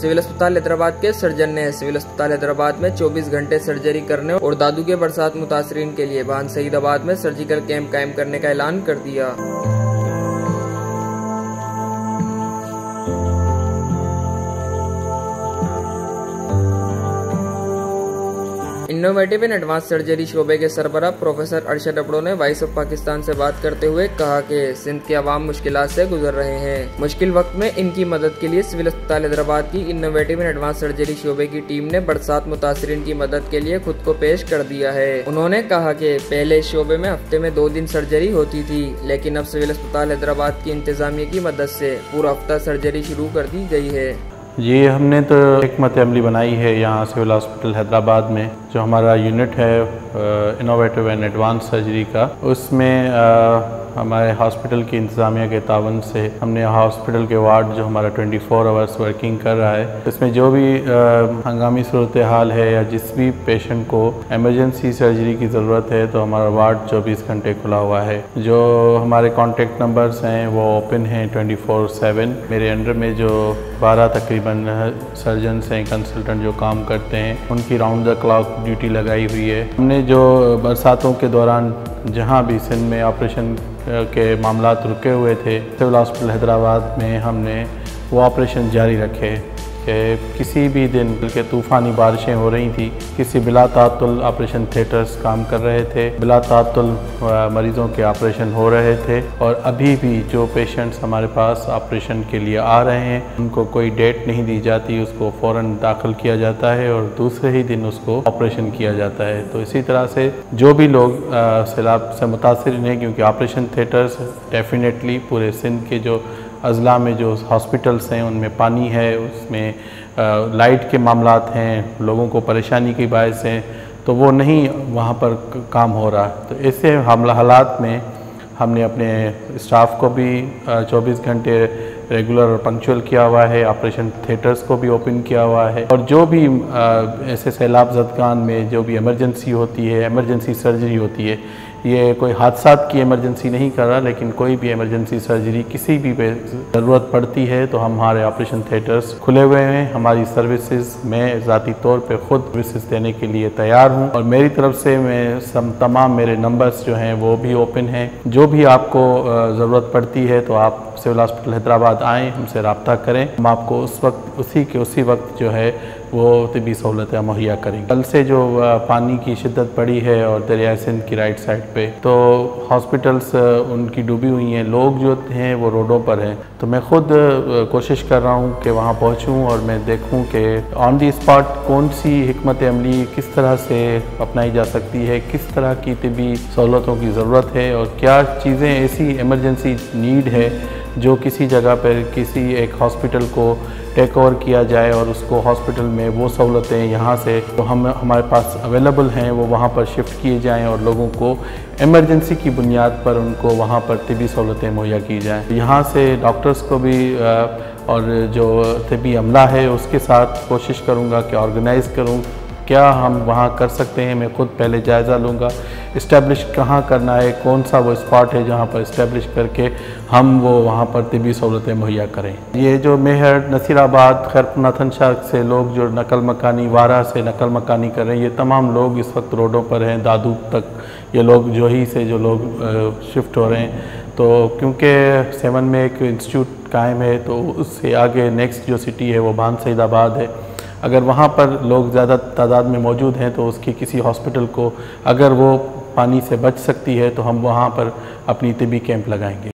Civil अस्पताल हैदराबाद के surgeon ने सिविल अस्पताल हैदराबाद में 24 घंटे सर्जरी करने और दादू के बरसात मुतासरीन के लिए बान सईदाबाद में सर्जिकल कैंप कायम करने का ऐलान कर दिया। इनोवेटिव एंड एडवांस सर्जरी शोबे के सरबराह प्रोफेसर अरशद अबड़ो ने वॉइस ऑफ पाकिस्तान से बात करते हुए कहा कि सिंध के अवाम मुश्किलात से गुजर रहे हैं। मुश्किल वक्त में इनकी मदद के लिए सिविल अस्पताल हैदराबाद की इनोवेटिव एंड एडवांस सर्जरी शोबे की टीम ने बरसात मुतासरीन की मदद के लिए खुद को पेश कर दिया है। उन्होंने कहा कि पहले इस शोबे में हफ्ते में 2 दिन सर्जरी होती थी, लेकिन अब सिविल अस्पताल हैदराबाद की इंतजामिया की मदद से पूरा हफ्ता सर्जरी शुरू कर दी गई है। जी, हमने तो हिकमत अमली बनाई है यहाँ सिविल हॉस्पिटल हैदराबाद में, जो हमारा यूनिट है इनोवेटिव एंड एडवांस सर्जरी का। उसमें हमारे हॉस्पिटल की इंतज़ामिया के तावन से हमने हॉस्पिटल के वार्ड जो हमारा 24 आवर्स वर्किंग कर रहा है, इसमें जो भी हंगामी सूरत हाल है या जिस भी पेशेंट को एमरजेंसी सर्जरी की ज़रूरत है तो हमारा वार्ड 24 घंटे खुला हुआ है। जो हमारे कॉन्टेक्ट नंबर्स हैं वो ओपन हैं 24/7। मेरे अंडर में जो 12 तकरीबन सर्जन्स हैं, कंसल्टेंट जो काम करते हैं, उनकी राउंड द क्लॉक ड्यूटी लगाई हुई है। हमने जो बरसातों के दौरान जहाँ भी सिंध में ऑपरेशन के मामलात रुके हुए थे, सिविल हॉस्पिटल हैदराबाद में हमने वो ऑपरेशन जारी रखे कि किसी भी दिन बल्कि तूफ़ानी बारिशें हो रही थी, किसी बिला तातुल ऑपरेशन थिएटर्स काम कर रहे थे, बिला तातुल मरीज़ों के ऑपरेशन हो रहे थे। और अभी भी जो पेशेंट्स हमारे पास ऑपरेशन के लिए आ रहे हैं उनको कोई डेट नहीं दी जाती, उसको फ़ौरन दाखिल किया जाता है और दूसरे ही दिन उसको ऑपरेशन किया जाता है। तो इसी तरह से जो भी लोग सैलाब से मुतासिर हैं, क्योंकि ऑपरेशन थिएटर्स डेफिनेटली पूरे सिंध के जो अज़ला में जो हॉस्पिटल्स हैं उनमें पानी है, उसमें लाइट के मामलात हैं, लोगों को परेशानी की बायस हैं, तो वो नहीं वहाँ पर काम हो रहा। तो ऐसे हालात में हमने अपने स्टाफ को भी 24 घंटे रेगुलर और पंक्चुअल किया हुआ है, ऑपरेशन थिएटर्स को भी ओपन किया हुआ है। और जो भी ऐसे सैलाब ज़दगान में जो भी इमरजेंसी होती है, इमरजेंसी सर्जरी होती है, ये कोई हादसात की इमरजेंसी नहीं कर रहा, लेकिन कोई भी इमरजेंसी सर्जरी किसी भी पे ज़रूरत पड़ती है तो हमारे ऑपरेशन थिएटर्स खुले हुए हैं। हमारी सर्विसेज मैं ज़ाती तौर पे ख़ुद सर्विसेज देने के लिए तैयार हूँ और मेरी तरफ से मैं तमाम मेरे नंबर्स जो हैं वो भी ओपन हैं। जो भी आपको ज़रूरत पड़ती है तो आप सिविल हॉस्पिटल हैदराबाद आएँ, हमसे रब्ता करें, हम आपको उस वक्त उसी वक्त जो है वो तिबी सहूलतें मुहैया करेंगे। कल से जो पानी की शिद्दत बढ़ी है और दरिया सिंध की राइट साइड पे, तो हॉस्पिटल्स उनकी डूबी हुई हैं, लोग जो हैं वो रोडों पर हैं। तो मैं ख़ुद कोशिश कर रहा हूँ कि वहाँ पहुँचूँ और मैं देखूँ कि ऑन दी स्पॉट कौन सी हिकमत अमली किस तरह से अपनाई जा सकती है, किस तरह की तिबी सहूलतों की ज़रूरत है और क्या चीज़ें ऐसी इमरजेंसी नीड है जो किसी जगह पर किसी एक हॉस्पिटल को टेक ओवर किया जाए और उसको हॉस्पिटल में वो सहूलतें यहाँ से तो हमारे पास अवेलेबल हैं वो वहाँ पर शिफ्ट किए जाएं और लोगों को इमरजेंसी की बुनियाद पर उनको वहाँ पर तिबी सहूलतें मुहैया की जाएं। यहाँ से डॉक्टर्स को भी और जो तिबी अमला है उसके साथ कोशिश करूँगा कि ऑर्गेनाइज़ करूँ क्या हम वहाँ कर सकते हैं। मैं खुद पहले जायज़ा लूँगा, इस्टेब्लिश कहाँ करना है, कौन सा वो स्पॉट है जहाँ पर इस्टेब्लिश करके हम वो वहाँ पर तिबी सहूलतें मुहैया करें। ये जो मेहर, नसीराबाद, खैरपुर शाह से लोग जो नकल मकानी, वारा से नकल मकानी कर रहे हैं, ये तमाम लोग इस वक्त रोडों पर हैं। दादू तक ये लोग जोही से जो लोग शिफ्ट हो रहे हैं, तो क्योंकि 7 में एक इंस्टीट्यूट कायम है तो उससे आगे नेक्स्ट जो सिटी है वो बान सईदाबाद है। अगर वहाँ पर लोग ज़्यादा तादाद में मौजूद हैं तो उसकी किसी हॉस्पिटल को अगर वो पानी से बच सकती है तो हम वहाँ पर अपनी तिबी कैंप लगाएंगे।